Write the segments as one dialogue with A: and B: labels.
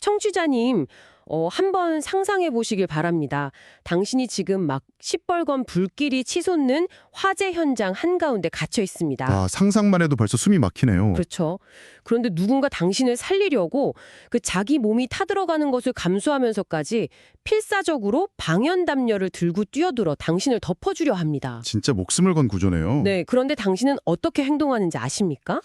A: 청취자님, 한번 상상해 보시길 바랍니다. 당신이 지금 막 시뻘건 불길이 치솟는 화재 현장 한가운데 갇혀 있습니다.
B: 아, 상상만 해도 벌써 숨이 막히네요.
A: 그렇죠. 그런데 누군가 당신을 살리려고 그 자기 몸이 타들어가는 것을 감수하면서까지 필사적으로 방연담요를 들고 뛰어들어 당신을 덮어주려 합니다.
B: 진짜 목숨을 건 구조네요.
A: 네, 그런데 당신은 어떻게 행동하는지 아십니까?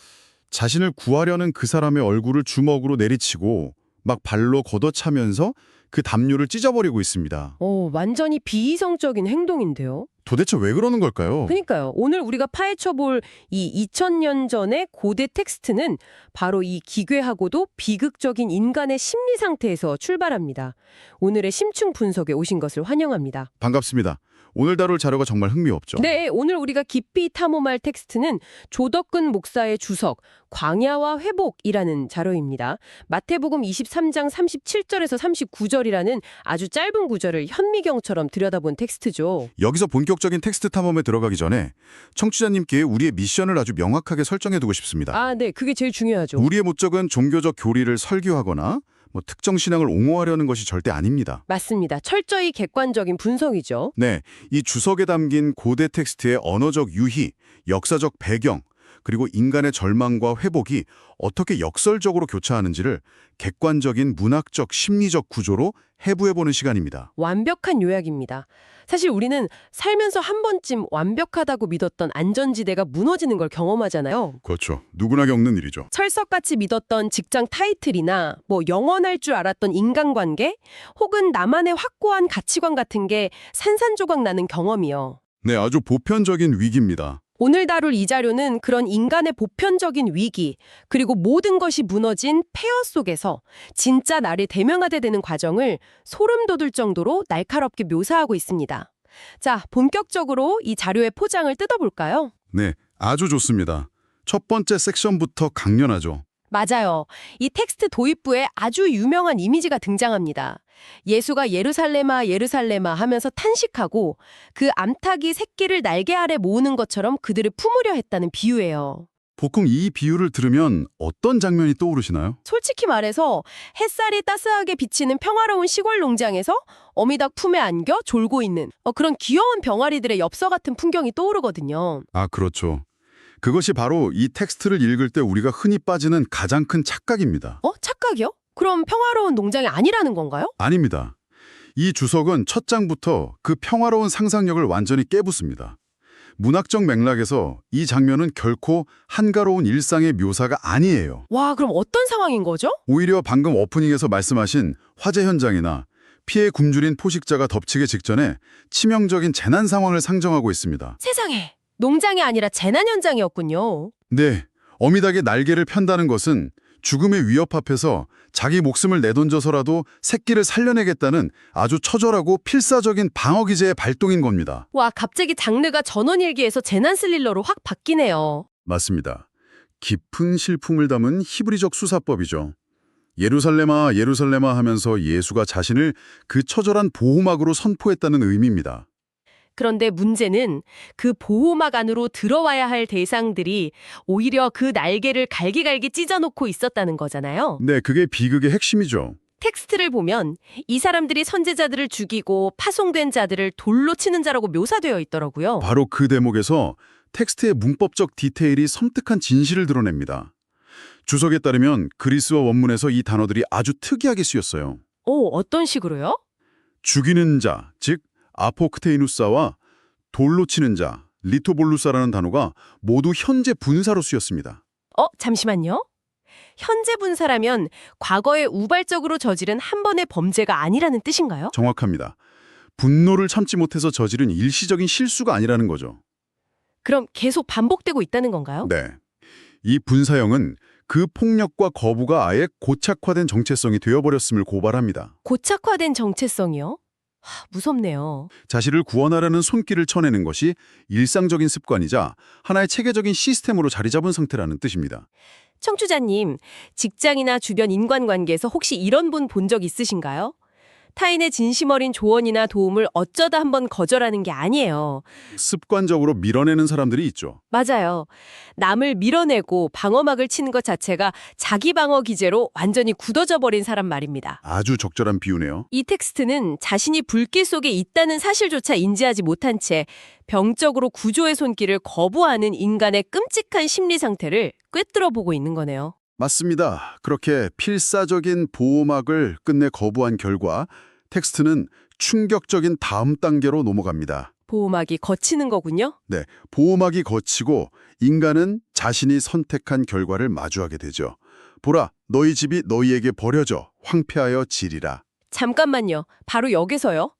B: 자신을 구하려는 그 사람의 얼굴을 주먹으로 내리치고 막 발로 걷어차면서 그 담요를 찢어버리고 있습니다.
A: 완전히 비이성적인 행동인데요.
B: 도대체 왜 그러는 걸까요?
A: 그러니까요. 오늘 우리가 파헤쳐볼 이 2000년 전의 고대 텍스트는 바로 이 기괴하고도 비극적인 인간의 심리 상태에서 출발합니다. 오늘의 심층 분석에 오신 것을 환영합니다.
B: 반갑습니다. 오늘 다룰 자료가 정말 흥미롭죠.
A: 네, 오늘 우리가 깊이 탐험할 텍스트는 조덕근 목사의 주석 광야와 회복이라는 자료입니다. 마태복음 23장 37절에서 39절이라는 아주 짧은 구절을 현미경처럼 들여다본 텍스트죠.
B: 여기서 본격적인 텍스트 탐험에 들어가기 전에 청취자님께 우리의 미션을 아주 명확하게 설정해두고 싶습니다.
A: 아, 네, 그게 제일 중요하죠.
B: 우리의 목적은 종교적 교리를 설교하거나 특정 신앙을 옹호하려는 것이 절대 아닙니다.
A: 맞습니다. 철저히 객관적인 분석이죠.
B: 네, 이 주석에 담긴 고대 텍스트의 언어적 유희, 역사적 배경, 그리고 인간의 절망과 회복이 어떻게 역설적으로 교차하는지를 객관적인 문학적, 심리적 구조로 해부해보는 시간입니다.
A: 완벽한 요약입니다. 사실 우리는 살면서 한 번쯤 완벽하다고 믿었던 안전지대가 무너지는 걸 경험하잖아요.
B: 그렇죠. 누구나 겪는 일이죠.
A: 철석같이 믿었던 직장 타이틀이나 영원할 줄 알았던 인간관계 혹은 나만의 확고한 가치관 같은 게 산산조각 나는 경험이요.
B: 네, 아주 보편적인 위기입니다.
A: 오늘 다룰 이 자료는 그런 인간의 보편적인 위기, 그리고 모든 것이 무너진 폐허 속에서 진짜 나를 대명하게 되는 과정을 소름 돋을 정도로 날카롭게 묘사하고 있습니다. 자, 본격적으로 이 자료의 포장을 뜯어볼까요?
B: 네, 아주 좋습니다. 첫 번째 섹션부터 강렬하죠.
A: 맞아요. 이 텍스트 도입부에 아주 유명한 이미지가 등장합니다. 예수가 예루살렘아 예루살렘아 하면서 탄식하고 그 암탉이 새끼를 날개 아래 모으는 것처럼 그들을 품으려 했다는 비유예요.
B: 보통 이 비유를 들으면 어떤 장면이 떠오르시나요?
A: 솔직히 말해서 햇살이 따스하게 비치는 평화로운 시골 농장에서 어미닭 품에 안겨 졸고 있는 그런 귀여운 병아리들의 엽서 같은 풍경이 떠오르거든요.
B: 아, 그렇죠. 그것이 바로 이 텍스트를 읽을 때 우리가 흔히 빠지는 가장 큰 착각입니다.
A: 착각이요? 그럼 평화로운 농장이 아니라는 건가요?
B: 아닙니다. 이 주석은 첫 장부터 그 평화로운 상상력을 완전히 깨부숩니다. 문학적 맥락에서 이 장면은 결코 한가로운 일상의 묘사가 아니에요.
A: 와, 그럼 어떤 상황인 거죠?
B: 오히려 방금 오프닝에서 말씀하신 화재 현장이나 피해 굶주린 포식자가 덮치기 직전에 치명적인 재난 상황을 상정하고 있습니다.
A: 세상에, 농장이 아니라 재난 현장이었군요.
B: 네, 어미닭의 날개를 편다는 것은 죽음의 위협 앞에서 자기 목숨을 내던져서라도 새끼를 살려내겠다는 아주 처절하고 필사적인 방어기제의 발동인 겁니다.
A: 와, 갑자기 장르가 전원일기에서 재난 스릴러로 확 바뀌네요.
B: 맞습니다. 깊은 실품을 담은 히브리적 수사법이죠. 예루살렘아 예루살렘아 하면서 예수가 자신을 그 처절한 보호막으로 선포했다는 의미입니다.
A: 그런데 문제는 그 보호막 안으로 들어와야 할 대상들이 오히려 그 날개를 갈기갈기 찢어놓고 있었다는 거잖아요.
B: 네, 그게 비극의 핵심이죠.
A: 텍스트를 보면 이 사람들이 선제자들을 죽이고 파송된 자들을 돌로 치는 자라고 묘사되어 있더라고요.
B: 바로 그 대목에서 텍스트의 문법적 디테일이 섬뜩한 진실을 드러냅니다. 주석에 따르면 그리스어 원문에서 이 단어들이 아주 특이하게 쓰였어요.
A: 어떤 식으로요?
B: 죽이는 자, 즉 아포크테이누사와 돌로 치는 자, 리토볼루사라는 단어가 모두 현재 분사로 쓰였습니다.
A: 잠시만요. 현재 분사라면 과거에 우발적으로 저지른 한 번의 범죄가 아니라는 뜻인가요?
B: 정확합니다. 분노를 참지 못해서 저지른 일시적인 실수가 아니라는 거죠.
A: 그럼 계속 반복되고 있다는 건가요?
B: 네. 이 분사형은 그 폭력과 거부가 아예 고착화된 정체성이 되어버렸음을 고발합니다.
A: 고착화된 정체성이요? 무섭네요.
B: 자신을 구원하려는 손길을 쳐내는 것이 일상적인 습관이자 하나의 체계적인 시스템으로 자리 잡은 상태라는 뜻입니다.
A: 청취자님, 직장이나 주변 인간관계에서 혹시 이런 분 본 적 있으신가요? 타인의 진심 어린 조언이나 도움을 어쩌다 한번 거절하는 게 아니에요.
B: 습관적으로 밀어내는 사람들이 있죠.
A: 맞아요. 남을 밀어내고 방어막을 치는 것 자체가 자기 방어 기제로 완전히 굳어져 버린 사람 말입니다.
B: 아주 적절한 비유네요.
A: 이 텍스트는 자신이 불길 속에 있다는 사실조차 인지하지 못한 채 병적으로 구조의 손길을 거부하는 인간의 끔찍한 심리 상태를 꿰뚫어 보고 있는 거네요.
B: 맞습니다. 그렇게 필사적인 보호막을 끝내 거부한 결과 텍스트는 충격적인 다음 단계로 넘어갑니다.
A: 보호막이 거치는 거군요.
B: 네, 보호막이 거치고 인간은 자신이 선택한 결과를 마주하게 되죠. 보라, 너희 집이 너희에게 버려져 황폐하여 지리라.
A: 잠깐만요. 바로 여기서요.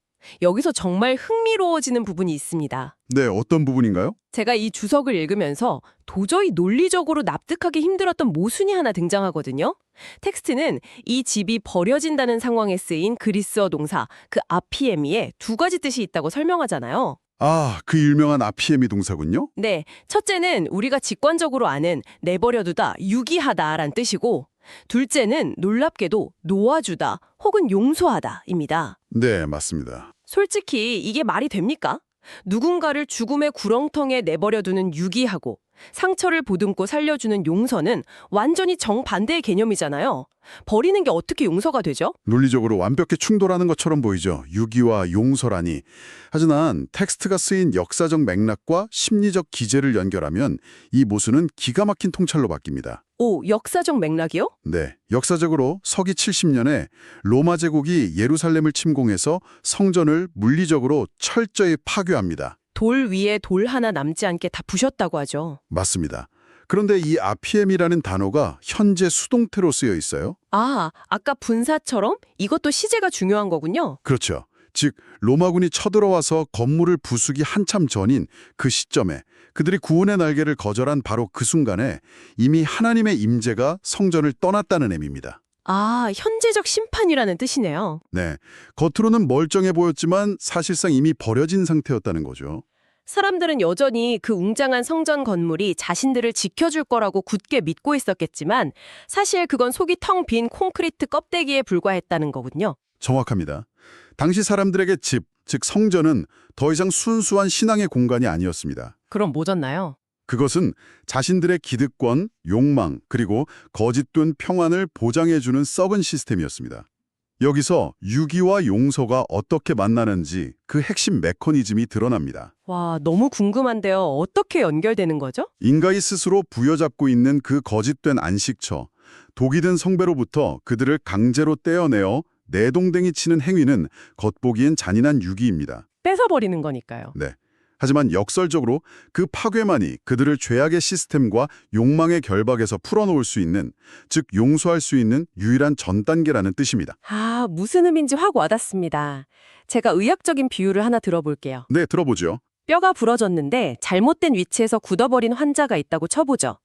A: 여기서 정말 흥미로워지는 부분이 있습니다.
B: 네, 어떤 부분인가요?
A: 제가 이 주석을 읽으면서 도저히 논리적으로 납득하기 힘들었던 모순이 하나 등장하거든요. 텍스트는 이 집이 버려진다는 상황에 쓰인 그리스어 동사 그 아피에미에 두 가지 뜻이 있다고 설명하잖아요.
B: 아, 그 유명한 아피에미 동사군요.
A: 네, 첫째는 우리가 직관적으로 아는 내버려두다, 유기하다란 뜻이고 둘째는 놀랍게도 놓아주다 혹은 용서하다입니다.
B: 네, 맞습니다.
A: 솔직히 이게 말이 됩니까? 누군가를 죽음의 구렁텅이에 내버려두는 유기하고 상처를 보듬고 살려주는 용서는 완전히 정반대의 개념이잖아요. 버리는 게 어떻게 용서가 되죠?
B: 논리적으로 완벽히 충돌하는 것처럼 보이죠. 유기와 용서라니. 하지만 텍스트가 쓰인 역사적 맥락과 심리적 기제를 연결하면 이 모순은 기가 막힌 통찰로 바뀝니다.
A: 오, 역사적 맥락이요?
B: 네, 역사적으로 서기 70년에 로마 제국이 예루살렘을 침공해서 성전을 물리적으로 철저히 파괴합니다.
A: 돌 위에 돌 하나 남지 않게 다 부셨다고 하죠.
B: 맞습니다. 그런데 이 아피엠이라는 단어가 현재 수동태로 쓰여 있어요.
A: 아, 아까 분사처럼 이것도 시제가 중요한 거군요.
B: 그렇죠. 즉 로마군이 쳐들어와서 건물을 부수기 한참 전인 그 시점에 그들이 구원의 날개를 거절한 바로 그 순간에 이미 하나님의 임재가 성전을 떠났다는 의미입니다.
A: 아, 현재적 심판이라는 뜻이네요.
B: 네, 겉으로는 멀쩡해 보였지만 사실상 이미 버려진 상태였다는 거죠.
A: 사람들은 여전히 그 웅장한 성전 건물이 자신들을 지켜줄 거라고 굳게 믿고 있었겠지만 사실 그건 속이 텅 빈 콘크리트 껍데기에 불과했다는 거군요.
B: 정확합니다. 당시 사람들에게 집, 즉 성전은 더 이상 순수한 신앙의 공간이 아니었습니다.
A: 그럼 뭐졌나요?
B: 그것은 자신들의 기득권, 욕망, 그리고 거짓된 평안을 보장해주는 썩은 시스템이었습니다. 여기서 유기와 용서가 어떻게 만나는지 그 핵심 메커니즘이 드러납니다.
A: 와, 너무 궁금한데요. 어떻게 연결되는 거죠?
B: 인간이 스스로 부여잡고 있는 그 거짓된 안식처, 독이 든 성배로부터 그들을 강제로 떼어내어 내동댕이 치는 행위는 겉보기엔 잔인한 유기입니다.
A: 뺏어버리는 거니까요.
B: 네. 하지만 역설적으로 그 파괴만이 그들을 죄악의 시스템과 욕망의 결박에서 풀어놓을 수 있는, 즉 용서할 수 있는 유일한 전 단계라는 뜻입니다.
A: 아, 무슨 의미인지 확 와닿습니다. 제가 의학적인 비유를 하나 들어볼게요.
B: 네, 들어보죠.
A: 뼈가 부러졌는데 잘못된 위치에서 굳어버린 환자가 있다고 쳐보죠.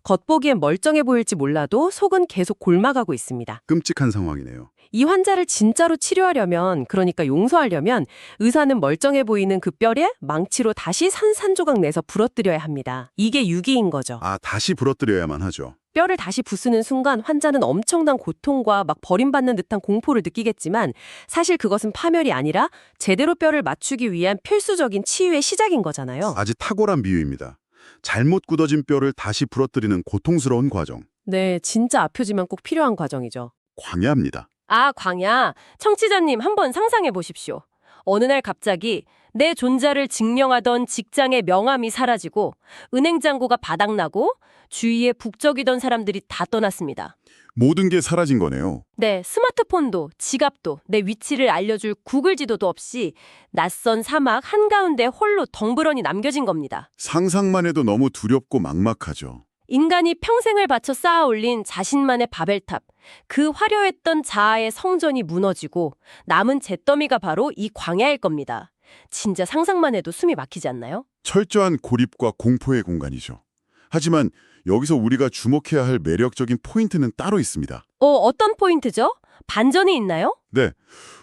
A: 겉보기엔 멀쩡해 보일지 몰라도 속은 계속 골마가고 있습니다.
B: 끔찍한 상황이네요.
A: 이 환자를 진짜로 치료하려면, 그러니까 용서하려면 의사는 멀쩡해 보이는 그 뼈에 망치로 다시 산산조각 내서 부러뜨려야 합니다. 이게 유기인 거죠.
B: 아, 다시 부러뜨려야만 하죠.
A: 뼈를 다시 부수는 순간 환자는 엄청난 고통과 막 버림받는 듯한 공포를 느끼겠지만 사실 그것은 파멸이 아니라 제대로 뼈를 맞추기 위한 필수적인 치유의 시작인 거잖아요.
B: 아주 탁월한 비유입니다. 잘못 굳어진 뼈를 다시 부러뜨리는 고통스러운 과정.
A: 네, 진짜 아프지만 꼭 필요한 과정이죠.
B: 광야입니다.
A: 아, 광야. 청취자님 한번 상상해 보십시오. 어느 날 갑자기 내 존재를 증명하던 직장의 명함이 사라지고 은행 잔고가 바닥나고 주위에 북적이던 사람들이 다 떠났습니다.
B: 모든 게 사라진 거네요.
A: 네, 스마트폰도 지갑도 내 위치를 알려줄 구글 지도도 없이 낯선 사막 한가운데 홀로 덩그러니 남겨진 겁니다.
B: 상상만 해도 너무 두렵고 막막하죠.
A: 인간이 평생을 바쳐 쌓아 올린 자신만의 바벨탑, 그 화려했던 자아의 성전이 무너지고 남은 잿더미가 바로 이 광야일 겁니다. 진짜 상상만 해도 숨이 막히지 않나요?
B: 철저한 고립과 공포의 공간이죠. 하지만 여기서 우리가 주목해야 할 매력적인 포인트는 따로 있습니다.
A: 어떤 포인트죠? 반전이 있나요?
B: 네,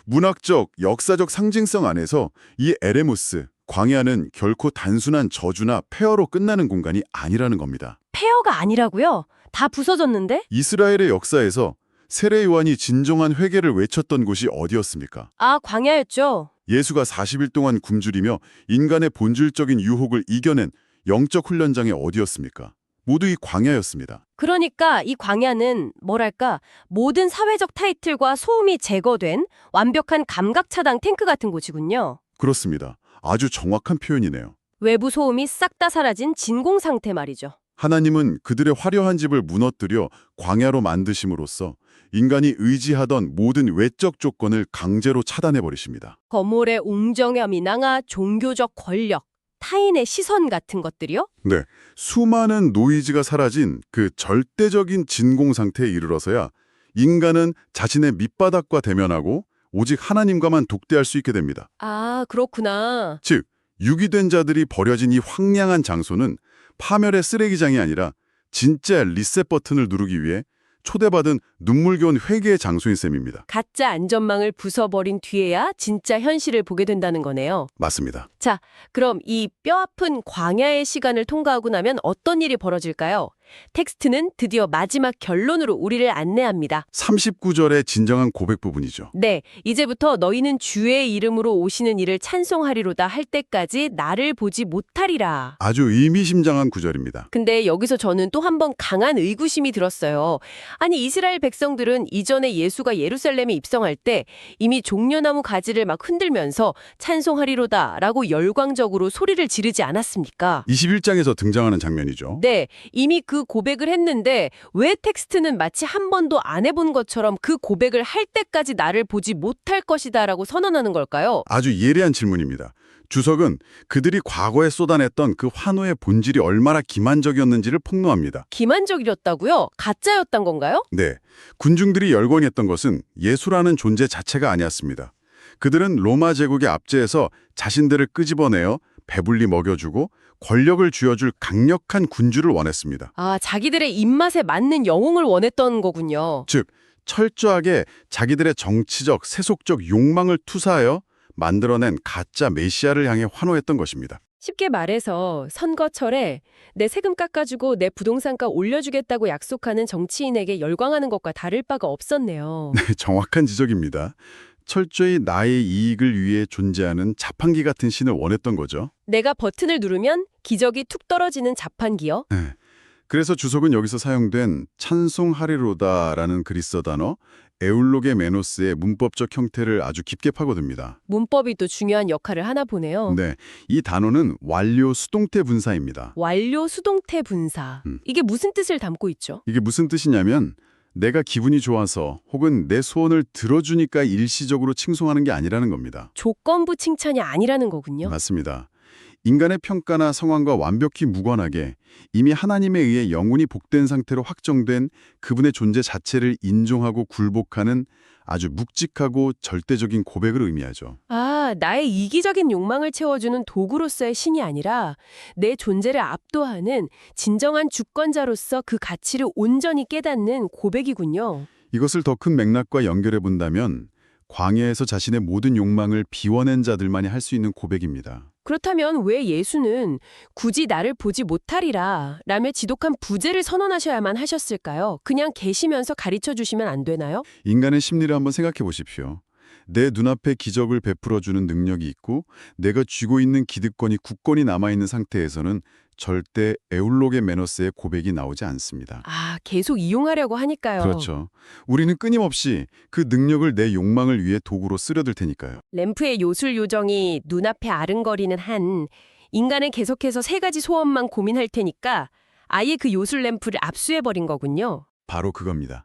B: 문학적, 역사적 상징성 안에서 이 에레무스, 광야는 결코 단순한 저주나 폐허로 끝나는 공간이 아니라는 겁니다.
A: 폐허가 아니라고요? 다 부서졌는데?
B: 이스라엘의 역사에서 세례 요한이 진정한 회개를 외쳤던 곳이 어디였습니까?
A: 아, 광야였죠.
B: 예수가 40일 동안 굶주리며 인간의 본질적인 유혹을 이겨낸 영적 훈련장이 어디였습니까? 모두 이 광야였습니다.
A: 그러니까 이 광야는 뭐랄까 모든 사회적 타이틀과 소음이 제거된 완벽한 감각 차단 탱크 같은 곳이군요.
B: 그렇습니다. 아주 정확한 표현이네요.
A: 외부 소음이 싹 다 사라진 진공 상태 말이죠.
B: 하나님은 그들의 화려한 집을 무너뜨려 광야로 만드심으로써 인간이 의지하던 모든 외적 조건을 강제로 차단해버리십니다.
A: 거물의 웅정함이나 종교적 권력, 타인의 시선 같은 것들이요?
B: 네, 수많은 노이즈가 사라진 그 절대적인 진공 상태에 이르러서야 인간은 자신의 밑바닥과 대면하고 오직 하나님과만 독대할 수 있게 됩니다.
A: 아, 그렇구나.
B: 즉, 유기된 자들이 버려진 이 황량한 장소는 파멸의 쓰레기장이 아니라 진짜 리셋 버튼을 누르기 위해 초대받은 눈물겨운 회개의 장소인 셈입니다.
A: 가짜 안전망을 부숴버린 뒤에야 진짜 현실을 보게 된다는 거네요.
B: 맞습니다.
A: 자, 그럼 이 뼈아픈 광야의 시간을 통과하고 나면 어떤 일이 벌어질까요? 텍스트는 드디어 마지막 결론으로 우리를 안내합니다.
B: 39절의 진정한 고백 부분이죠.
A: 네, 이제부터 너희는 주의 이름으로 오시는 이를 찬송하리로다 할 때까지 나를 보지 못하리라.
B: 아주 의미심장한 구절입니다.
A: 근데 여기서 저는 또 한 번 강한 의구심이 들었어요. 아니, 이스라엘 백성들은 이전에 예수가 예루살렘에 입성할 때 이미 종려나무 가지를 막 흔들면서 찬송하리로다 라고 열광적으로 소리를 지르지 않았습니까?
B: 21장에서 등장하는 장면이죠.
A: 네, 이미 그 고백을 했는데 왜 텍스트는 마치 한 번도 안 해본 것처럼 그 고백을 할 때까지 나를 보지 못할 것이다 라고 선언하는 걸까요?
B: 아주 예리한 질문입니다. 주석은 그들이 과거에 쏟아냈던 그 환호의 본질이 얼마나 기만적이었는지를 폭로합니다.
A: 기만적이었다고요? 가짜였단 건가요?
B: 네, 군중들이 열광했던 것은 예수라는 존재 자체가 아니었습니다. 그들은 로마 제국의 압제에서 자신들을 끄집어내어 배불리 먹여주고 권력을 쥐어줄 강력한 군주를 원했습니다.
A: 아, 자기들의 입맛에 맞는 영웅을 원했던 거군요.
B: 즉, 철저하게 자기들의 정치적, 세속적 욕망을 투사하여 만들어낸 가짜 메시아를 향해 환호했던 것입니다.
A: 쉽게 말해서 선거철에 내 세금 깎아주고 내 부동산가 올려주겠다고 약속하는 정치인에게 열광하는 것과 다를 바가 없었네요.
B: 정확한 지적입니다. 철저히 나의 이익을 위해 존재하는 자판기 같은 신을 원했던 거죠.
A: 내가 버튼을 누르면 기적이 툭 떨어지는 자판기요.
B: 네. 그래서 주석은 여기서 사용된 찬송하리로다라는 그리스어 단어 에울로게 메노스의 문법적 형태를 아주 깊게 파고듭니다.
A: 문법이 또 중요한 역할을 하나 보네요.
B: 네, 이 단어는 완료 수동태 분사입니다.
A: 완료 수동태 분사. 이게 무슨 뜻을 담고 있죠?
B: 이게 무슨 뜻이냐면 내가 기분이 좋아서 혹은 내 소원을 들어주니까 일시적으로 칭송하는 게 아니라는 겁니다.
A: 조건부 칭찬이 아니라는 거군요.
B: 맞습니다. 인간의 평가나 상황과 완벽히 무관하게 이미 하나님에 의해 영원히 복된 상태로 확정된 그분의 존재 자체를 인정하고 굴복하는 아주 묵직하고 절대적인 고백을 의미하죠.
A: 아, 나의 이기적인 욕망을 채워주는 도구로서의 신이 아니라 내 존재를 압도하는 진정한 주권자로서 그 가치를 온전히 깨닫는 고백이군요.
B: 이것을 더 큰 맥락과 연결해 본다면 광야에서 자신의 모든 욕망을 비워낸 자들만이 할 수 있는 고백입니다.
A: 그렇다면 왜 예수는 굳이 나를 보지 못하리라 라며 지독한 부재를 선언하셔야만 하셨을까요? 그냥 계시면서 가르쳐 주시면 안 되나요?
B: 인간의 심리를 한번 생각해 보십시오. 내 눈앞에 기적을 베풀어주는 능력이 있고 내가 쥐고 있는 기득권이 굳건히 남아있는 상태에서는 절대 에울로게 메너스의 고백이 나오지 않습니다.
A: 아, 계속 이용하려고 하니까요.
B: 그렇죠. 우리는 끊임없이 그 능력을 내 욕망을 위해 도구로 쓰려들 테니까요.
A: 램프의 요술 요정이 눈앞에 아른거리는 한 인간은 계속해서 세 가지 소원만 고민할 테니까 아예 그 요술 램프를 압수해버린 거군요.
B: 바로 그겁니다.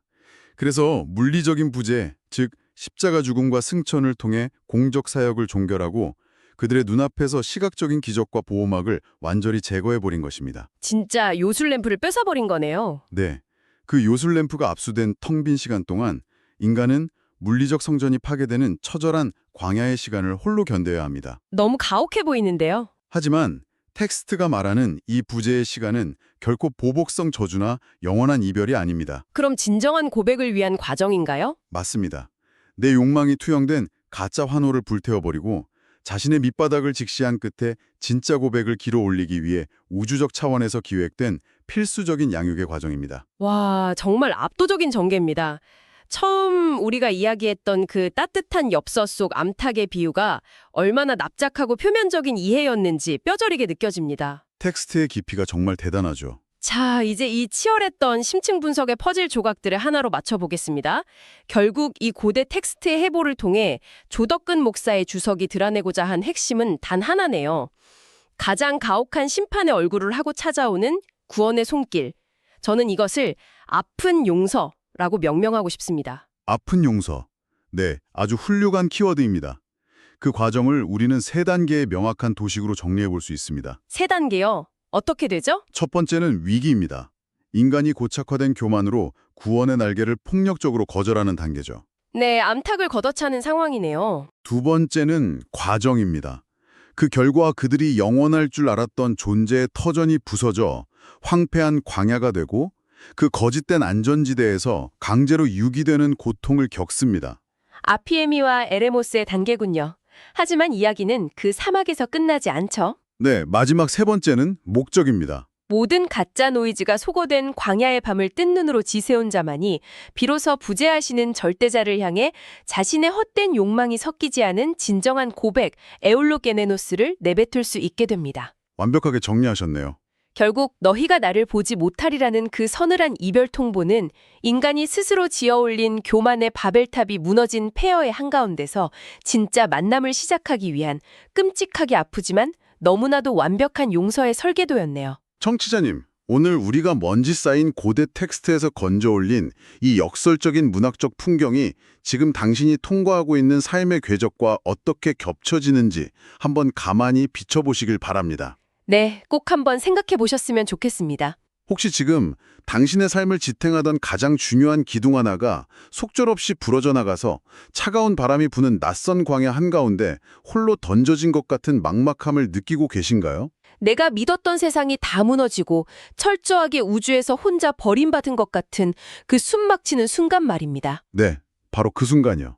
B: 그래서 물리적인 부재, 즉 십자가 죽음과 승천을 통해 공적 사역을 종결하고 그들의 눈앞에서 시각적인 기적과 보호막을 완전히 제거해버린 것입니다.
A: 진짜 요술 램프를 뺏어버린 거네요.
B: 네, 그 요술 램프가 압수된 텅 빈 시간 동안 인간은 물리적 성전이 파괴되는 처절한 광야의 시간을 홀로 견뎌야 합니다.
A: 너무 가혹해 보이는데요.
B: 하지만 텍스트가 말하는 이 부재의 시간은 결코 보복성 저주나 영원한 이별이 아닙니다.
A: 그럼 진정한 고백을 위한 과정인가요?
B: 맞습니다. 내 욕망이 투영된 가짜 환호를 불태워버리고 자신의 밑바닥을 직시한 끝에 진짜 고백을 길어 올리기 위해 우주적 차원에서 기획된 필수적인 양육의 과정입니다.
A: 와, 정말 압도적인 전개입니다. 처음 우리가 이야기했던 그 따뜻한 엽서 속 암탉의 비유가 얼마나 납작하고 표면적인 이해였는지 뼈저리게 느껴집니다.
B: 텍스트의 깊이가 정말 대단하죠.
A: 자, 이제 이 치열했던 심층 분석의 퍼즐 조각들을 하나로 맞춰보겠습니다. 결국 이 고대 텍스트의 해보를 통해 조덕근 목사의 주석이 드러내고자 한 핵심은 단 하나네요. 가장 가혹한 심판의 얼굴을 하고 찾아오는 구원의 손길. 저는 이것을 아픈 용서라고 명명하고 싶습니다.
B: 아픈 용서. 네, 아주 훌륭한 키워드입니다. 그 과정을 우리는 3단계의 명확한 도식으로 정리해 볼 수 있습니다.
A: 3단계요. 어떻게 되죠?
B: 첫 번째는 위기입니다. 인간이 고착화된 교만으로 구원의 날개를 폭력적으로 거절하는 단계죠.
A: 네, 암탉을 걷어차는 상황이네요.
B: 두 번째는 과정입니다. 그 결과 그들이 영원할 줄 알았던 존재의 터전이 부서져 황폐한 광야가 되고 그 거짓된 안전지대에서 강제로 유기되는 고통을 겪습니다.
A: 아피에미와 에레모스의 단계군요. 하지만 이야기는 그 사막에서 끝나지 않죠.
B: 네, 마지막 3번째는 목적입니다.
A: 모든 가짜 노이즈가 소거된 광야의 밤을 뜬 눈으로 지새운 자만이 비로소 부재하시는 절대자를 향해 자신의 헛된 욕망이 섞이지 않은 진정한 고백, 에울로게네노스를 내뱉을 수 있게 됩니다.
B: 완벽하게 정리하셨네요.
A: 결국 너희가 나를 보지 못하리라는 그 서늘한 이별 통보는 인간이 스스로 지어올린 교만의 바벨탑이 무너진 폐허의 한가운데서 진짜 만남을 시작하기 위한 끔찍하게 아프지만 너무나도 완벽한 용서의 설계도였네요.
B: 청취자님, 오늘 우리가 먼지 쌓인 고대 텍스트에서 건져올린 이 역설적인 문학적 풍경이 지금 당신이 통과하고 있는 삶의 궤적과 어떻게 겹쳐지는지 한번 가만히 비춰보시길 바랍니다.
A: 네, 꼭 한번 생각해 보셨으면 좋겠습니다.
B: 혹시 지금 당신의 삶을 지탱하던 가장 중요한 기둥 하나가 속절없이 부러져 나가서 차가운 바람이 부는 낯선 광야 한가운데 홀로 던져진 것 같은 막막함을 느끼고 계신가요?
A: 내가 믿었던 세상이 다 무너지고 철저하게 우주에서 혼자 버림받은 것 같은 그 숨막히는 순간 말입니다.
B: 네, 바로 그 순간이요.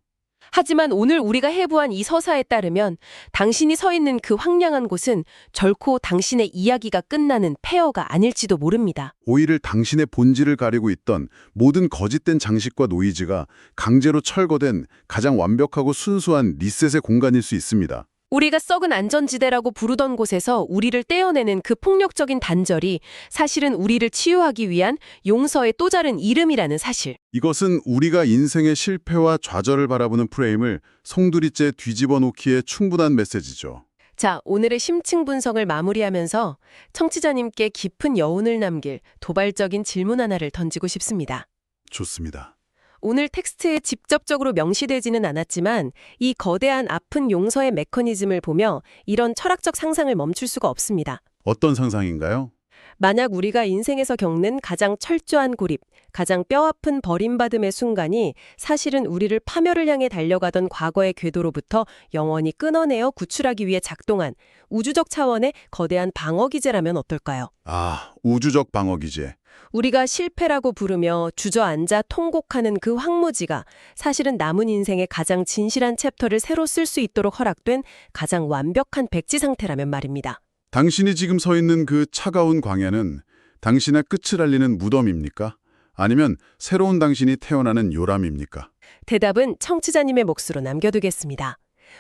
A: 하지만 오늘 우리가 해부한 이 서사에 따르면 당신이 서 있는 그 황량한 곳은 결코 당신의 이야기가 끝나는 폐허가 아닐지도 모릅니다.
B: 오히려 당신의 본질을 가리고 있던 모든 거짓된 장식과 노이즈가 강제로 철거된 가장 완벽하고 순수한 리셋의 공간일 수 있습니다.
A: 우리가 썩은 안전지대라고 부르던 곳에서 우리를 떼어내는 그 폭력적인 단절이 사실은 우리를 치유하기 위한 용서의 또 다른 이름이라는 사실.
B: 이것은 우리가 인생의 실패와 좌절을 바라보는 프레임을 송두리째 뒤집어 놓기에 충분한 메시지죠.
A: 자, 오늘의 심층 분석을 마무리하면서 청취자님께 깊은 여운을 남길 도발적인 질문 하나를 던지고 싶습니다.
B: 좋습니다.
A: 오늘 텍스트에 직접적으로 명시되지는 않았지만 이 거대한 아픈 용서의 메커니즘을 보며 이런 철학적 상상을 멈출 수가 없습니다.
B: 어떤 상상인가요?
A: 만약 우리가 인생에서 겪는 가장 철저한 고립, 가장 뼈아픈 버림받음의 순간이 사실은 우리를 파멸을 향해 달려가던 과거의 궤도로부터 영원히 끊어내어 구출하기 위해 작동한 우주적 차원의 거대한 방어기제라면 어떨까요?
B: 아, 우주적 방어기제.
A: 우리가 실패라고 부르며 주저앉아 통곡하는 그 황무지가 사실은 남은 인생의 가장 진실한 챕터를 새로 쓸 수 있도록 허락된 가장 완벽한 백지 상태라면 말입니다.
B: 당신이 지금 서 있는 그 차가운 광야는 당신의 끝을 알리는 무덤입니까? 아니면 새로운 당신이 태어나는 요람입니까?
A: 대답은 청취자님의 몫으로 남겨두겠습니다.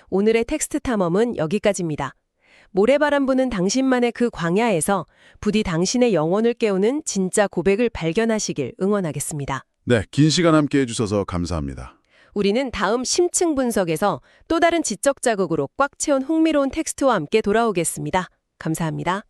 A: 오늘의 텍스트 탐험은 여기까지입니다. 모래바람 부는 당신만의 그 광야에서 부디 당신의 영혼을 깨우는 진짜 고백을 발견하시길 응원하겠습니다.
B: 네, 긴 시간 함께 해주셔서 감사합니다.
A: 우리는 다음 심층 분석에서 또 다른 지적 자극으로 꽉 채운 흥미로운 텍스트와 함께 돌아오겠습니다. 감사합니다.